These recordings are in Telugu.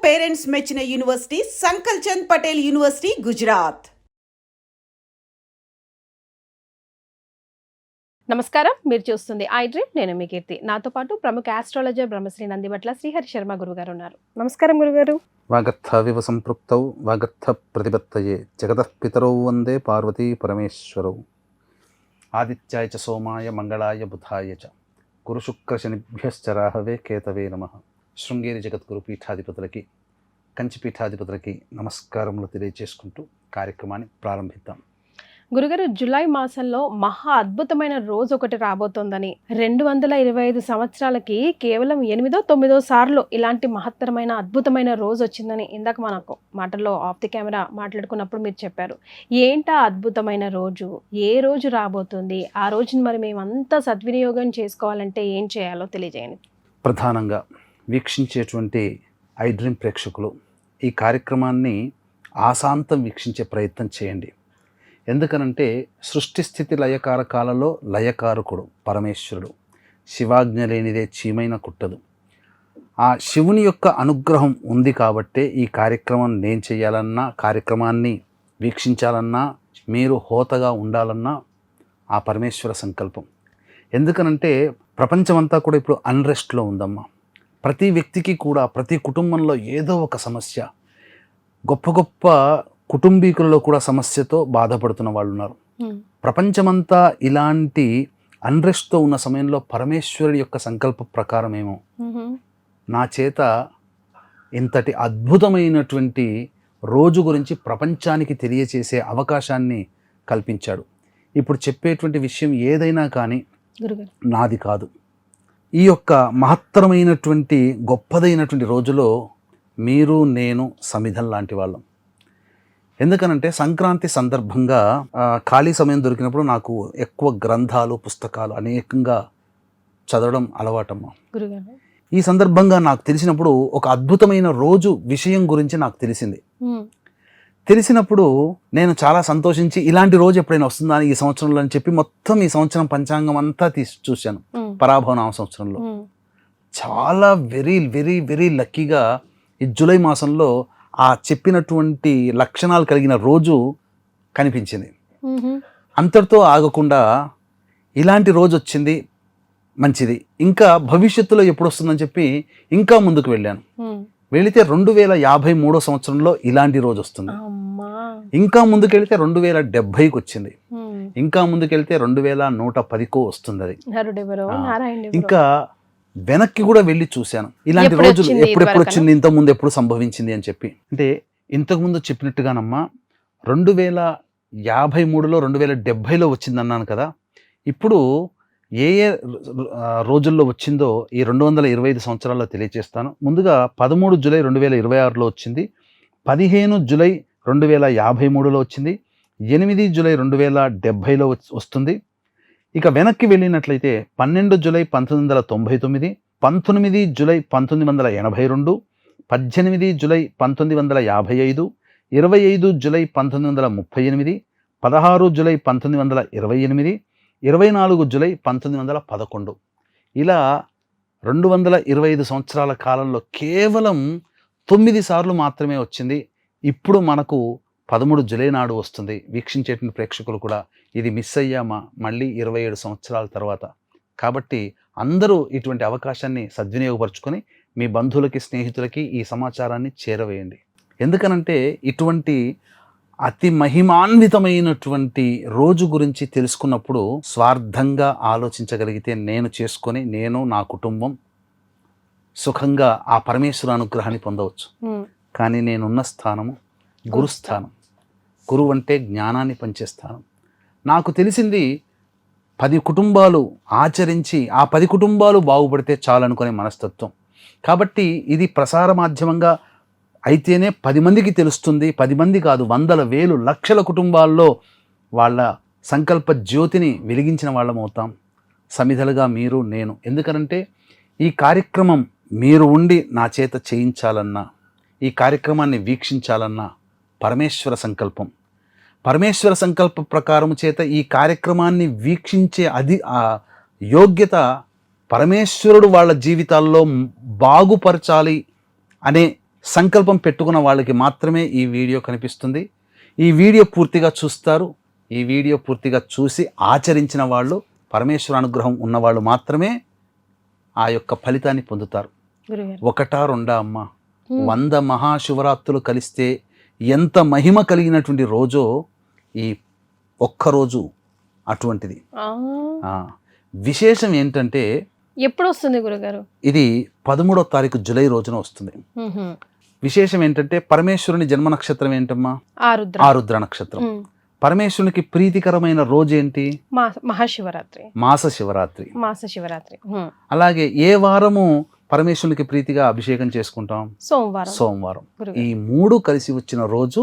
పేరెంట్స్ మెచ్చిన యూనివర్సిటీ సంకల్ చంద్ పటేల్ యూనివర్సిటీ, గుజరాత్. నమస్కారం, మీరు చూస్తుంది ఐ డ్రీమ్. నేను మీ కీర్తి. నాతో పాటు ప్రముఖ ఆస్ట్రాలజర్ బ్రహ్మశ్రీ నందిబట్ల శ్రీహరి శర్మ గురుగారు ఉన్నారు. నమస్కారం గురుగారు. వాగర్థవివ సంపృక్తౌ వాగర్థ ప్రతిపత్తయే జగతః పితరౌ వందే పార్వతీ పరమేశ్వరౌ. ఆదిత్యాయ చ సోమాయ మంగళాయ బుధాయ చ గురు శుక్ర శనిభ్యశ్చ రాహవే కేతవే నమః. శృంగేరి జగద్గురు పీఠాధిపతులకి, కంచి పీఠాధిపతులకి నమస్కారములు తెలియజేసుకుంటూ కార్యక్రమాన్ని ప్రారంభిద్దాం. గురుగారు, జూలై మాసంలో మహా అద్భుతమైన రోజు ఒకటి రాబోతోందని, 225 సంవత్సరాలకి కేవలం 8-9 సార్లు ఇలాంటి మహత్తరమైన అద్భుతమైన రోజు వచ్చిందని ఇందాక మనకు మాటల్లో ఆఫ్ ది కెమెరా మాట్లాడుకున్నప్పుడు మీరు చెప్పారు. ఏంటా అద్భుతమైన రోజు, ఏ రోజు రాబోతుంది, ఆ రోజుని మరి మేమంతా సద్వినియోగం చేసుకోవాలంటే ఏం చేయాలో తెలియజేయండి. ప్రధానంగా వీక్షించేటువంటి ఐ డ్రీమ్ ప్రేక్షకులు ఈ కార్యక్రమాన్ని ఆశాంతం వీక్షించే ప్రయత్నం చేయండి. ఎందుకనంటే సృష్టి స్థితి లయకారకాలలో లయకారకుడు పరమేశ్వరుడు. శివాజ్ఞ లేనిదే చీమైన కుట్టదు. ఆ శివుని యొక్క అనుగ్రహం ఉంది కాబట్టే ఈ కార్యక్రమం నేను చేయాలన్నా, కార్యక్రమాన్ని వీక్షించాలన్నా, మీరు హోతగా ఉండాలన్నా ఆ పరమేశ్వర సంకల్పం. ఎందుకనంటే ప్రపంచమంతా కూడా ఇప్పుడు అన్రెస్ట్లో ఉందమ్మా. ప్రతి వ్యక్తికి కూడా, ప్రతి కుటుంబంలో ఏదో ఒక సమస్య, గొప్ప గొప్ప కుటుంబీకులలో కూడా సమస్యతో బాధపడుతున్న వాళ్ళు ఉన్నారు. ప్రపంచమంతా ఇలాంటి అన్రెస్ట్తో ఉన్న సమయంలో పరమేశ్వరుడి యొక్క సంకల్ప ప్రకారమేమో నా చేత ఇంతటి అద్భుతమైనటువంటి రోజు గురించి ప్రపంచానికి తెలియచేసే అవకాశాన్ని కల్పించాడు. ఇప్పుడు చెప్పేటువంటి విషయం ఏదైనా కానీ నాది కాదు. ఈ యొక్క మహత్తరమైనటువంటి గొప్పదైనటువంటి రోజులో మీరు నేను సమిధం లాంటి వాళ్ళం. ఎందుకనంటే సంక్రాంతి సందర్భంగా ఖాళీ సమయం దొరికినప్పుడు నాకు ఎక్కువ గ్రంథాలు, పుస్తకాలు అనేకంగా చదవడం అలవాటమ్మా. ఈ సందర్భంగా నాకు తెలిసినప్పుడు ఒక అద్భుతమైన రోజు విషయం గురించి నాకు తెలిసినప్పుడు నేను చాలా సంతోషించి ఇలాంటి రోజు ఎప్పుడైనా వస్తుందా ఈ సంవత్సరంలో అని చెప్పి మొత్తం ఈ సంవత్సరం పంచాంగం అంతా తీసి చూశాను. పరాభవనామ సంవత్సరంలో చాలా వెరీ వెరీ వెరీ లక్కీగా ఈ జూలై మాసంలో ఆ చెప్పినటువంటి లక్షణాలు కలిగిన రోజు కనిపించింది. అంతటితో ఆగకుండా ఇలాంటి రోజు వచ్చింది, మంచిది, ఇంకా భవిష్యత్తులో ఎప్పుడు వస్తుందని చెప్పి ఇంకా ముందుకు వెళ్ళాను. వెళితే 2053 సంవత్సరంలో ఇలాంటి రోజు వస్తుంది. ఇంకా ముందుకెళ్తే 2070కి వచ్చింది. ఇంకా ముందుకెళ్తే 2110కో వస్తుంది. అది ఇంకా వెనక్కి కూడా వెళ్ళి చూశాను ఇలాంటి రోజులు ఎప్పుడెప్పుడు వచ్చింది, ఇంతకుముందు ఎప్పుడు సంభవించింది అని చెప్పి. అంటే ఇంతకుముందు చెప్పినట్టుగానమ్మా 2053లో 2070లో వచ్చింది అన్నాను కదా. ఇప్పుడు ఏ ఏ రోజుల్లో వచ్చిందో ఈ 225 సంవత్సరాల్లో తెలియజేస్తాను. ముందుగా 13 జూలై 2026లో వచ్చింది, 15 జూలై 2053లో వచ్చింది, 8 జూలై 2070లో వస్తుంది. ఇక వెనక్కి వెళ్ళినట్లయితే 12 July 1999, 19 July 1982, 18 July 1955, 25 July 1938, 16 July 1928, 24 July 1911. ఇలా 225 సంవత్సరాల కాలంలో కేవలం 9 సార్లు మాత్రమే వచ్చింది. ఇప్పుడు మనకు 13 జూలై నాడు వస్తుంది. వీక్షించేటువంటి ప్రేక్షకులు కూడా ఇది మిస్ అయ్యామా మళ్ళీ 27 సంవత్సరాల తర్వాత. కాబట్టి అందరూ ఇటువంటి అవకాశాన్ని సద్వినియోగపరుచుకొని మీ బంధువులకి, స్నేహితులకి ఈ సమాచారాన్ని చేరవేయండి. ఎందుకనంటే ఇటువంటి అతి మహిమాన్వితమైనటువంటి రోజు గురించి తెలుసుకున్నప్పుడు స్వార్థంగా ఆలోచించగలిగితే నేను చేసుకొని, నేను నా కుటుంబం సుఖంగా ఆ పరమేశ్వర అనుగ్రహాన్ని పొందవచ్చు. కానీ నేనున్న స్థానము గురుస్థానం. గురువు అంటే జ్ఞానాన్ని పంచే స్థానం. నాకు తెలిసింది 10 కుటుంబాలు ఆచరించి ఆ 10 కుటుంబాలు బాగుపడితే చాలనుకునే మనస్తత్వం. కాబట్టి ఇది ప్రసార మాధ్యమంగా అయితేనే 10 మందికి తెలుస్తుంది. 10 మంది కాదు, వందల, వేలు, లక్షల కుటుంబాల్లో వాళ్ళ సంకల్ప జ్యోతిని వెలిగించిన వాళ్ళం అవుతాం. సమిధలుగా మీరు నేను. ఎందుకనంటే ఈ కార్యక్రమం మీరు ఉండి నా చేత చేయించాలన్నా, ఈ కార్యక్రమాన్ని వీక్షించాలన్నా పరమేశ్వర సంకల్పం. పరమేశ్వర సంకల్ప ప్రకారం చేత ఈ కార్యక్రమాన్ని వీక్షించే యోగ్యత పరమేశ్వరుడు వాళ్ళ జీవితాల్లో బాగుపరచాలి అనే సంకల్పం పెట్టుకున్న వాళ్ళకి మాత్రమే ఈ వీడియో కనిపిస్తుంది. ఈ వీడియో పూర్తిగా చూస్తారు. ఈ వీడియో పూర్తిగా చూసి ఆచరించిన వాళ్ళు, పరమేశ్వర అనుగ్రహం ఉన్నవాళ్ళు మాత్రమే ఆ యొక్క ఫలితాన్ని పొందుతారు. గురుగారు ఒకటా రెండా అమ్మ, 100 మహాశివరాత్రులు కలిస్తే ఎంత మహిమ కలిగినటువంటి రోజో ఈ ఒక్కరోజు అటువంటిది. విశేషం ఏంటంటే ఎప్పుడు వస్తుంది గురుగారు? ఇది 13వ తారీఖు జూలై రోజున వస్తుంది. విశేషం ఏంటంటే పరమేశ్వరుని జన్మ నక్షత్రం ఏంటమ్మా? ఆరుద్ర నక్షత్రం. పరమేశ్వరునికి ప్రీతికరమైన రోజు ఏంటి? మహాశివరాత్రి, మాస శివరాత్రి. అలాగే ఏ వారము పరమేశ్వరునికి ప్రీతిగా అభిషేకం చేసుకుంటాం? సోమవారం. ఈ 3 కలిసి వచ్చిన రోజు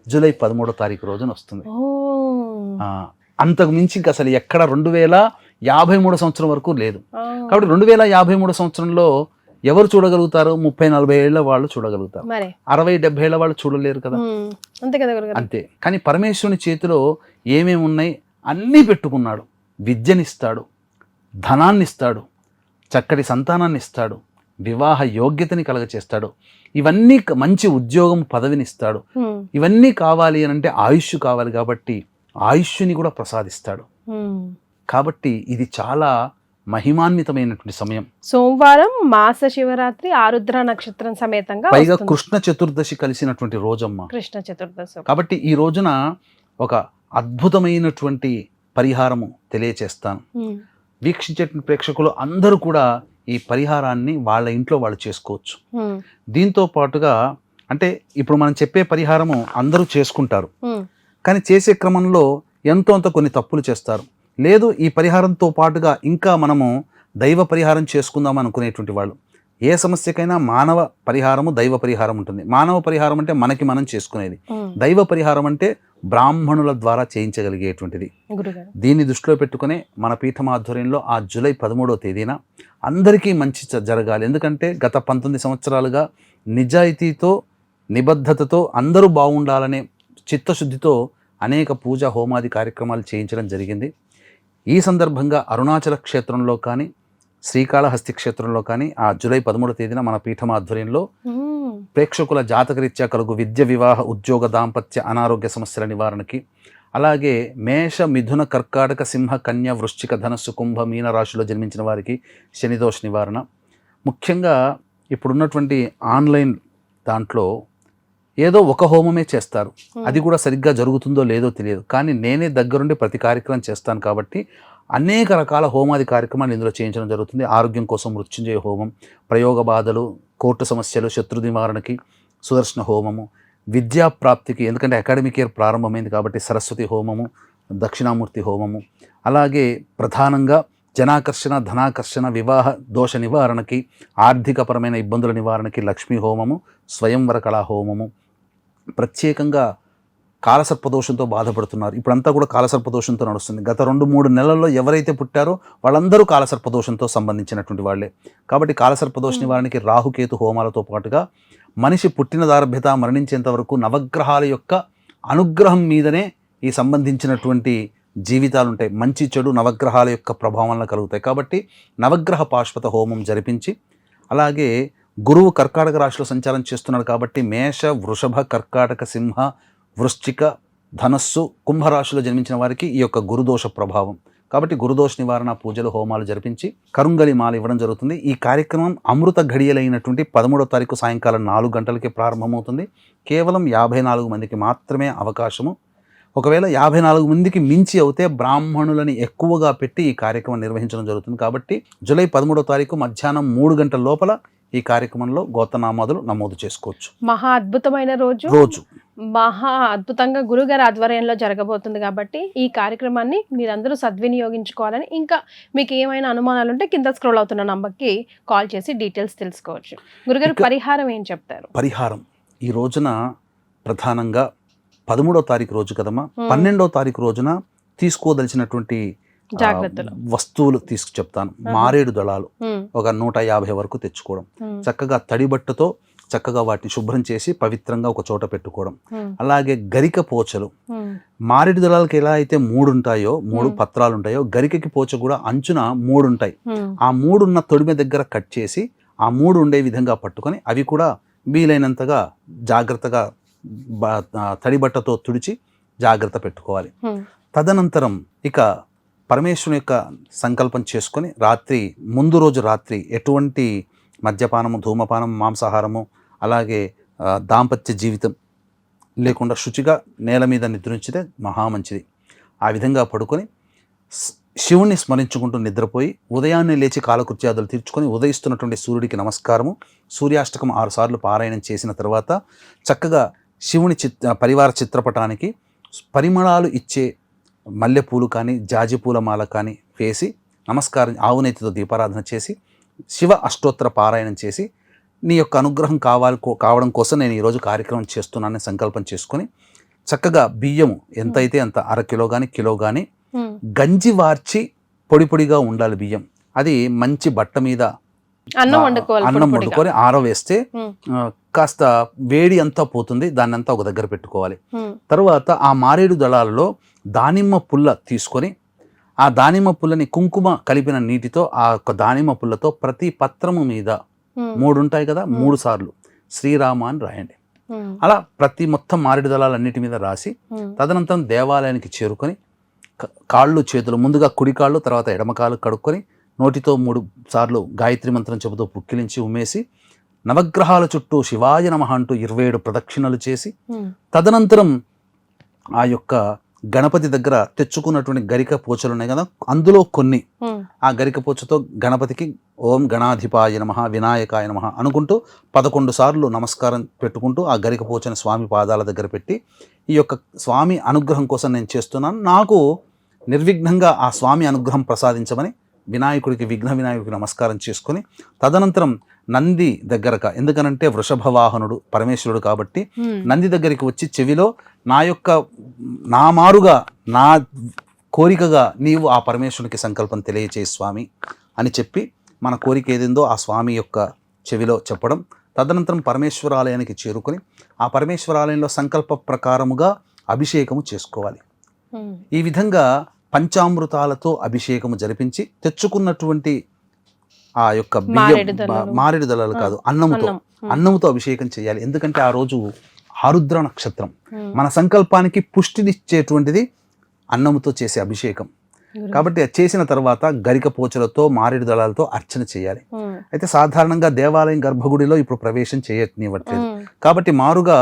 జూలై 13వ తారీఖు రోజున వస్తుంది. అంతకు మించి ఇంకా అసలు ఎక్కడ 2053 సంవత్సరం వరకు లేదు. కాబట్టి 2053 సంవత్సరంలో ఎవరు చూడగలుగుతారు? 30-40 ఏళ్ల వాళ్ళు చూడగలుగుతారు. 60-70 ఏళ్ల వాళ్ళు చూడలేరు కదా. అంతే. కానీ పరమేశ్వరుని చేతిలో ఏమేమి ఉన్నాయి అన్నీ పెట్టుకున్నాడు. విద్యనిస్తాడు, ధనాన్ని ఇస్తాడు, చక్కటి సంతానాన్ని ఇస్తాడు, వివాహ యోగ్యతని కలగచేస్తాడు, ఇవన్నీ మంచి ఉద్యోగం పదవినిస్తాడు. ఇవన్నీ కావాలి అని అంటే ఆయుష్ కావాలి కాబట్టి ఆయుష్ని కూడా ప్రసాదిస్తాడు. కాబట్టి ఇది చాలా మహిమాన్వితమైనటువంటి సమయం. సోమవారం, మాస శివరాత్రి, ఆరుద్ర నక్షత్రం సమేతంగా, పైగా కృష్ణ చతుర్దశి కలిసినటువంటి రోజమ్మా. కృష్ణ చతుర్దశి. కాబట్టి ఈ రోజున ఒక అద్భుతమైనటువంటి పరిహారము తెలియచేస్తాను. వీక్షించే ప్రేక్షకులు అందరూ కూడా ఈ పరిహారాన్ని వాళ్ళ ఇంట్లో వాళ్ళు చేసుకోవచ్చు. దీంతో పాటుగా అంటే ఇప్పుడు మనం చెప్పే పరిహారము అందరూ చేసుకుంటారు, కానీ చేసే క్రమంలో ఎంతో అంత కొన్ని తప్పులు చేస్తారు. లేదు ఈ పరిహారంతో పాటుగా ఇంకా మనము దైవ పరిహారం చేసుకుందాం అనుకునేటువంటి వాళ్ళు, ఏ సమస్యకైనా మానవ పరిహారము, దైవ పరిహారం ఉంటుంది. మానవ పరిహారం అంటే మనకి మనం చేసుకునేది. దైవ పరిహారం అంటే బ్రాహ్మణుల ద్వారా చేయించగలిగేటువంటిది. దీన్ని దృష్టిలో పెట్టుకునే మన పీఠం ఆధ్వర్యంలో ఆ జూలై 13వ తేదీన అందరికీ మంచి జరగాలి. ఎందుకంటే గత 19 సంవత్సరాలుగా నిజాయితీతో, నిబద్ధతతో అందరూ బాగుండాలనే చిత్తశుద్ధితో అనేక పూజా హోమాది కార్యక్రమాలు చేయించడం జరిగింది. ఈ సందర్భంగా అరుణాచల క్షేత్రంలో కానీ, శ్రీకాళహస్తి క్షేత్రంలో కానీ ఆ జూలై 13వ తేదీన మన పీఠం ఆధ్వర్యంలో ప్రేక్షకుల జాతకరీత్యా కలుగు విద్య, వివాహ, ఉద్యోగ, దాంపత్య, అనారోగ్య సమస్యల నివారణకి, అలాగే మేష, మిథున, కర్కాటక, సింహ, కన్య, వృశ్చిక, ధనస్సు, కుంభ, మీన రాశిలో జన్మించిన వారికి శనిదోష నివారణ. ముఖ్యంగా ఇప్పుడున్నటువంటి ఆన్లైన్ దాంట్లో ఏదో ఒక హోమమే చేస్తారు, అది కూడా సరిగ్గా జరుగుతుందో లేదో తెలియదు. కానీ నేనే దగ్గరుండి ప్రతి కార్యక్రమం చేస్తాను కాబట్టి అనేక రకాల హోమాది కార్యక్రమాలు ఇందులో చేయించడం జరుగుతుంది. ఆరోగ్యం కోసం మృత్యుంజయ హోమం, ప్రయోగ బాధలు, కోర్టు సమస్యలు, శత్రు నివారణకి సుదర్శన హోమము, విద్యాప్రాప్తికి ఎందుకంటే అకాడమిక్ ఇయర్ ప్రారంభమైంది కాబట్టి సరస్వతి హోమము, దక్షిణామూర్తి హోమము, అలాగే ప్రధానంగా జనాకర్షణ, ధనాకర్షణ, వివాహ దోష నివారణకి, ఆర్థికపరమైన ఇబ్బందుల నివారణకి లక్ష్మీ హోమము, స్వయంవర కళా హోమము, ప్రత్యేకంగా కాలసర్పదోషంతో బాధపడుతున్నారు. ఇప్పుడంతా కూడా కాలసర్పదోషంతో నడుస్తుంది. గత 2-3 నెలల్లో ఎవరైతే పుట్టారో వాళ్ళందరూ కాలసర్పదోషంతో సంబంధించినటువంటి వాళ్ళే. కాబట్టి కాలసర్పదోష నివారణకి రాహుకేతు హోమాలతో పాటుగా మనిషి పుట్టిన దార్భ్యత మరణించేంత వరకు నవగ్రహాల యొక్క అనుగ్రహం మీదనే ఈ సంబంధించినటువంటి జీవితాలు ఉంటాయి. మంచి చెడు నవగ్రహాల యొక్క ప్రభావం వల్ల కలుగుతాయి. కాబట్టి నవగ్రహ పాశ్వత హోమం జరిపించి, అలాగే గురువు కర్కాటక రాశిలో సంచారం చేస్తున్నాడు కాబట్టి మేష, వృషభ, కర్కాటక, సింహ, వృశ్చిక, ధనస్సు, కుంభరాశిలో జన్మించిన వారికి ఈ యొక్క గురుదోష ప్రభావం. కాబట్టి గురుదోష నివారణ పూజలు, హోమాలు జరిపించి కరుంగలి మాల ఇవ్వడం జరుగుతుంది. ఈ కార్యక్రమం అమృత ఘడియలైనటువంటి 13వ తారీఖు సాయంకాలం 4 గంటలకే ప్రారంభమవుతుంది. కేవలం 54 మందికి మాత్రమే అవకాశము. ఒకవేళ 54 మందికి మించి అవుతే బ్రాహ్మణులని ఎక్కువగా పెట్టి ఈ కార్యక్రమం నిర్వహించడం జరుగుతుంది. కాబట్టి జూలై 13వ తారీఖు మధ్యాహ్నం 3 గంటల లోపల ఈ కార్యక్రమంలో గోత్రనామాదులు నమోదు చేసుకోవచ్చు. మహా అద్భుతమైన రోజు మహా అద్భుతంగా గురుగారి ఆధ్వర్యంలో జరగబోతుంది కాబట్టి ఈ కార్యక్రమాన్ని మీరందరూ సద్వినియోగించుకోవాలని, ఇంకా మీకు ఏమైనా అనుమానాలు ఉంటే కింద స్క్రోల్ అవుతున్న నంబర్కి కాల్ చేసి డీటెయిల్స్ తెలుసుకోవచ్చు. గురుగారు పరిహారం ఏం చెప్తారు? పరిహారం ఈ రోజున ప్రధానంగా 13వ తారీఖు రోజు కదమ్మా, 12వ తారీఖు రోజున తీసుకోదలిచినటువంటి వస్తువులు చెప్తాను. మారేడు దళాలు ఒక 150 వరకు తెచ్చుకోవడం, చక్కగా తడిబట్టతో చక్కగా వాటిని శుభ్రం చేసి పవిత్రంగా ఒక చోట పెట్టుకోవడం. అలాగే గరిక పోచలు, మారేడు దళాలకి ఎలా అయితే 3 ఉంటాయో, 3 పత్రాలు ఉంటాయో, గరికకి పోచ కూడా అంచున 3 ఉంటాయి. ఆ 3 ఉన్న తొడిమె దగ్గర కట్ చేసి ఆ 3 ఉండే విధంగా పట్టుకొని అవి కూడా వీలైనంతగా జాగ్రత్తగా తడి బట్టతో తుడిచి జాగ్రత్త పెట్టుకోవాలి. తదనంతరం ఇక పరమేశ్వరుని యొక్క సంకల్పం చేసుకొని ముందు రోజు రాత్రి ఎటువంటి మద్యపానము, ధూమపానం, మాంసాహారము, అలాగే దాంపత్య జీవితం లేకుండా శుచిగా నేల మీద నిద్రించితే మహామంచిది. ఆ విధంగా పడుకొని శివుణ్ణి స్మరించుకుంటూ నిద్రపోయి ఉదయాన్నే లేచి కాలకృత్యాదులు తీర్చుకొని ఉదయిస్తున్నటువంటి సూర్యుడికి నమస్కారము, సూర్యాష్టకం 6 సార్లు పారాయణం చేసిన తర్వాత చక్కగా శివుని పరివార చిత్రపటానికి పరిమళాలు ఇచ్చే మల్లెపూలు కానీ జాజిపూల మాల కానీ వేసి నమస్కారం, ఆవునేతితో దీపారాధన చేసి శివ అష్టోత్తర పారాయణం చేసి నీ యొక్క అనుగ్రహం కావడం కోసం నేను ఈరోజు కార్యక్రమం చేస్తున్నానని సంకల్పం చేసుకొని చక్కగా బియ్యము ఎంతైతే అంత 1/2 కిలో కానీ కిలో కానీ గంజి వార్చి పొడి పొడిగా ఉండాలి బియ్యం. అది మంచి బట్ట మీద అన్నం వండుకొని ఆరవేస్తే కాస్త వేడి అంతా పోతుంది. దాన్ని అంతా ఒక దగ్గర పెట్టుకోవాలి. తర్వాత ఆ మారేడు దళాలలో దానిమ్మ పుల్ల తీసుకొని ఆ దానిమ్మ పుల్లని కుంకుమ కలిపిన నీటితో ఆ యొక్క దానిమ్మ పుల్లతో ప్రతి పత్రము మీద 3 ఉంటాయి కదా, 3 సార్లు శ్రీరామ అని రాయండి. అలా ప్రతి మొత్తం మారేడు దళాలన్నిటి మీద రాసి తదనంతరం దేవాలయానికి చేరుకొని కాళ్ళు చేతులు ముందుగా కుడి కాళ్ళు తర్వాత ఎడమ కాళ్ళు కడుక్కొని నోటితో 3 సార్లు గాయత్రి మంత్రం చెబుతూ పుక్కిలించి ఉమ్మేసి నవగ్రహాల చుట్టూ శివాయ నమః అంటూ 27 ప్రదక్షిణలు చేసి తదనంతరం ఆ యొక్క గణపతి దగ్గర తెచ్చుకున్నటువంటి గరిక పోచలు ఉన్నాయి కదా, అందులో కొన్ని ఆ గరిక పోచతో గణపతికి ఓం గణాధిపాయ నమః వినాయకాయ నమః అనుకుంటూ 11 సార్లు నమస్కారం పెట్టుకుంటూ ఆ గరిక పోచని స్వామి పాదాల దగ్గర పెట్టి ఈ యొక్క స్వామి అనుగ్రహం కోసం నేను చేస్తున్నాను, నాకు నిర్విఘ్నంగా ఆ స్వామి అనుగ్రహం ప్రసాదించమని విఘ్న వినాయకుడికి నమస్కారం చేసుకొని తదనంతరం నంది దగ్గరక, ఎందుకనంటే వృషభ వాహనుడు పరమేశ్వరుడు కాబట్టి నంది దగ్గరికి వచ్చి చెవిలో నా మారుగా నా కోరికగా నీవు ఆ పరమేశ్వరునికి సంకల్పం తెలియచేయి స్వామి అని చెప్పి మన కోరిక ఏదిందో ఆ స్వామి యొక్క చెవిలో చెప్పడం. తదనంతరం పరమేశ్వరాలయానికి చేరుకొని ఆ పరమేశ్వరాలయంలో సంకల్ప ప్రకారముగా అభిషేకము చేసుకోవాలి. ఈ విధంగా పంచామృతాలతో అభిషేకము జరిపించి తెచ్చుకున్నటువంటి ఆ యొక్క మారేడు దళాలు కాదు అన్నముతో అభిషేకం చేయాలి. ఎందుకంటే ఆ రోజు ఆరుద్ర నక్షత్రం, మన సంకల్పానికి పుష్టినిచ్చేటువంటిది అన్నముతో చేసే అభిషేకం కాబట్టి చేసిన తర్వాత గరిక పోచలతో మారేడు దళాలతో అర్చన చేయాలి. అయితే సాధారణంగా దేవాలయం గర్భగుడిలో ఇప్పుడు ప్రవేశం చేయనివ్వట్లేదు కాబట్టి మారుగా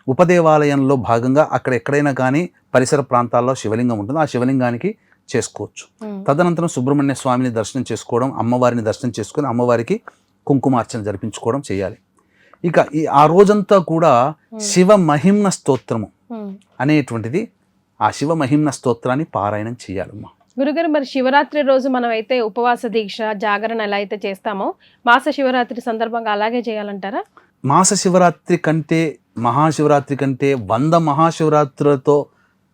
ఉపదేవాలయంలో భాగంగా అక్కడ ఎక్కడైనా కానీ పరిసర ప్రాంతాల్లో శివలింగం ఉంటుంది, ఆ శివలింగానికి చేసుకోవచ్చు. తదనంతరం సుబ్రహ్మణ్య స్వామిని దర్శనం చేసుకోవడం, అమ్మవారిని దర్శనం చేసుకొని అమ్మవారికి కుంకుమార్చన జరిపించుకోవడం చేయాలి. ఇక ఆ రోజంతా కూడా శివ మహిమ్న స్తోత్రము అనేటువంటిది, ఆ శివ మహిమ్న స్తోత్రాన్ని పారాయణం చేయాలమ్మా. గురుగారు, మరి శివరాత్రి రోజు మనం అయితే ఉపవాస దీక్ష జాగరణ ఎలా అయితే చేస్తామో మాస శివరాత్రి సందర్భంగా అలాగే చేయాలంటారా? మాస శివరాత్రి కంటే మహాశివరాత్రి కంటే 100 మహాశివరాత్రులతో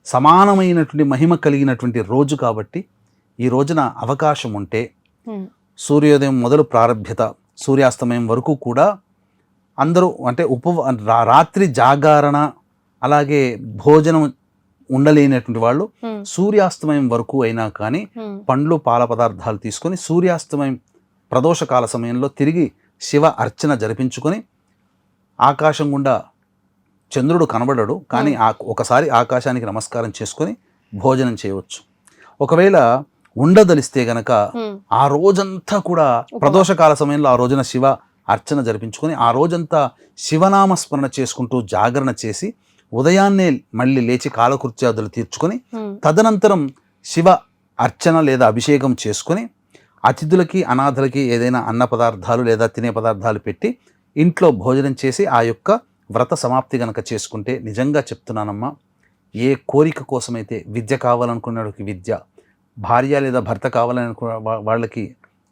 సమానమైనటువంటి మహిమ కలిగినటువంటి రోజు కాబట్టి ఈ రోజున అవకాశం ఉంటే సూర్యోదయం మొదలు ప్రారంభ్యత సూర్యాస్తమయం వరకు కూడా అందరూ అంటే రాత్రి జాగరణ అలాగే భోజనం ఉండలేనటువంటి వాళ్ళు సూర్యాస్తమయం వరకు అయినా కానీ పండ్లు పాల పదార్థాలు తీసుకొని సూర్యాస్తమయం ప్రదోషకాల సమయంలో తిరిగి శివ అర్చన జరిపించుకొని ఆకాశం గుండా చంద్రుడు కనబడడు కానీ ఒకసారి ఆకాశానికి నమస్కారం చేసుకొని భోజనం చేయవచ్చు. ఒకవేళ ఉండదలిస్తే గనక ఆ రోజంతా కూడా ప్రదోషకాల సమయంలో ఆ రోజున శివ అర్చన జరిపించుకొని ఆ రోజంతా శివనామ స్మరణ చేసుకుంటూ జాగరణ చేసి ఉదయాన్నే మళ్ళీ లేచి కాలకృత్యాదులు తీర్చుకొని తదనంతరం శివ అర్చన లేదా అభిషేకం చేసుకొని అతిథులకి అనాథలకి ఏదైనా అన్న పదార్థాలు లేదా తినే పదార్థాలు పెట్టి ఇంట్లో భోజనం చేసి ఆ యొక్క వ్రత సమాప్తి గనక చేసుకుంటే నిజంగా చెప్తున్నానమ్మా, ఏ కోరిక కోసమైతే విద్య కావాలనుకునే వాళ్ళకి విద్య, భార్య లేదా భర్త కావాలనుకునే వాళ్ళకి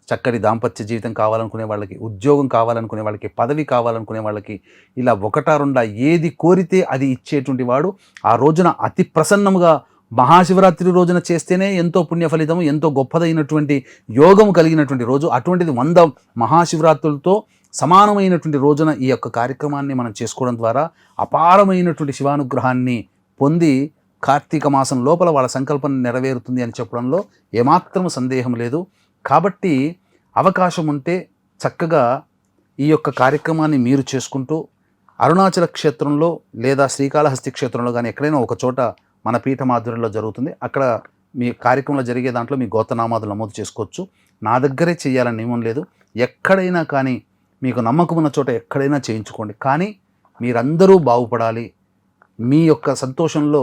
చక్కటి దాంపత్య జీవితం కావాలనుకునే వాళ్ళకి, ఉద్యోగం కావాలనుకునే వాళ్ళకి, పదవి కావాలనుకునే వాళ్ళకి, ఇలా 1-2 ఏది కోరితే అది ఇచ్చేటువంటి వాడు ఆ రోజున అతి ప్రసన్నముగా మహాశివరాత్రి రోజున చేస్తేనే ఎంతో పుణ్య ఫలితము, ఎంతో గొప్పదైనటువంటి యోగము కలిగినటువంటి రోజు. అటువంటిది 100 మహాశివరాత్రులతో సమానమైనటువంటి రోజున ఈ యొక్క కార్యక్రమాన్ని మనం చేసుకోవడం ద్వారా అపారమైనటువంటి శివానుగ్రహాన్ని పొంది కార్తీక మాసం లోపల వాళ్ళ సంకల్పం నెరవేరుతుంది అని చెప్పడంలో ఏమాత్రము సందేహం లేదు. కాబట్టి అవకాశం ఉంటే చక్కగా ఈ యొక్క కార్యక్రమాన్ని మీరు చేసుకుంటూ అరుణాచల క్షేత్రంలో లేదా శ్రీకాళహస్తి క్షేత్రంలో కానీ ఎక్కడైనా ఒక చోట మన పీఠ మాధుర్యంలో జరుగుతుంది. అక్కడ మీ కార్యక్రమంలో జరిగే దాంట్లో మీ గోత్రనామాదులు నమోదు చేసుకోవచ్చు. నా దగ్గరే చేయాలని నియమం లేదు. ఎక్కడైనా కానీ మీకు నమ్మకం ఉన్న చోట ఎక్కడైనా చేయించుకోండి. కానీ మీరందరూ బాగుపడాలి, మీ యొక్క సంతోషంలో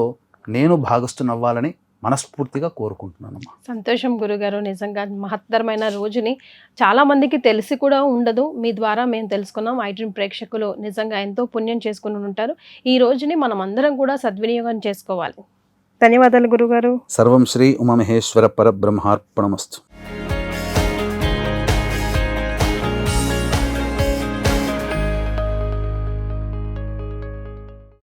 నేను భాగస్థునవ్వాలని మనస్ఫూర్తిగా కోరుకుంటున్నానమ్మా. సంతోషం గురుగారు. నిజంగా మహత్తరమైన రోజుని చాలా మందికి తెలిసి కూడా ఉండదు. మీ ద్వారా మేము తెలుసుకున్నాం. ఐడ్రీమ్ ప్రేక్షకులు నిజంగా ఎంతో పుణ్యం చేసుకుని ఉంటారు. ఈ రోజుని మనం అందరం కూడా సద్వినియోగం చేసుకోవాలి. ధన్యవాదాలు గురుగారు. సర్వం శ్రీ ఉమామహేశ్వర పరబ్రహ్మార్పణమస్తు.